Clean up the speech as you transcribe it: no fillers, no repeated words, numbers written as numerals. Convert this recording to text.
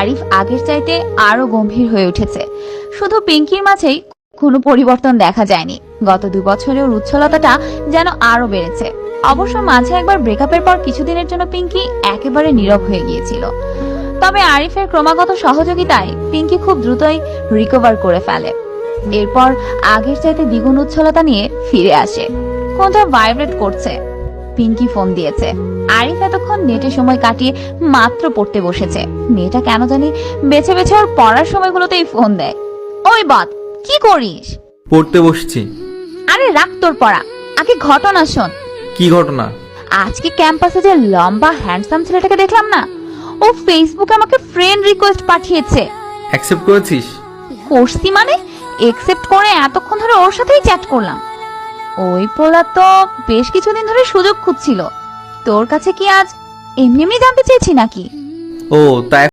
আরিফ আগের চাইতে আরো গম্ভীর হয়ে উঠেছে। শুধু পিঙ্কির মাঝেই কোনো পরিবর্তন দেখা যায়নি, গত 2 বছরে ওর উচ্ছলতাটা যেন আরো বেড়েছে। অবশ্য মাঝে একবার ব্রেকআপের পর কিছুদিনের জন্য পিঙ্কি একেবারে নীরব হয়ে গিয়েছিল, তবে আরিফের ক্রমাগত সহযোগিতায় পিঙ্কি খুব দ্রুতই রিকভার করে ফেলে। এরপর আগের চাইতে দ্বিগুণ উচ্ছলতা নিয়ে ফিরে আসে। ফোনটা ভাইব্রেট করছে, পিঙ্কি ফোন দিয়েছে। আরিফ এতক্ষণ নেটে সময় কাটিয়ে মাত্র পড়তে বসেছে। মেয়েটা কেন জানি বেছে বেছে ওর পড়ার সময়গুলোতেই ফোন দেয়। ওই বদ, কি করিস? পড়তে বসছি। আরে রাখ তোর পড়া, আগে ঘটনা শোন। কি ঘটনা? আজকে ক্যাম্পাসে যে লম্বা হ্যান্ডসাম ছেলেটাকে দেখলাম না, ও ফেসবুকে আমাকে ফ্রেন্ড রিকোয়েস্ট পাঠিয়েছে। অ্যাকসেপ্ট করেছিস? করছি মানে? একসেপ্ট করে এতক্ষণ ধরে ওর সাথেই চ্যাট করলাম। ওই পোলা তো বেশ কিছুদিন ধরে সুযোগ খুঁজছিল। তোর কাছে কি আজ এমনি এমনি জানতে চেয়েছি নাকি? ও তাই।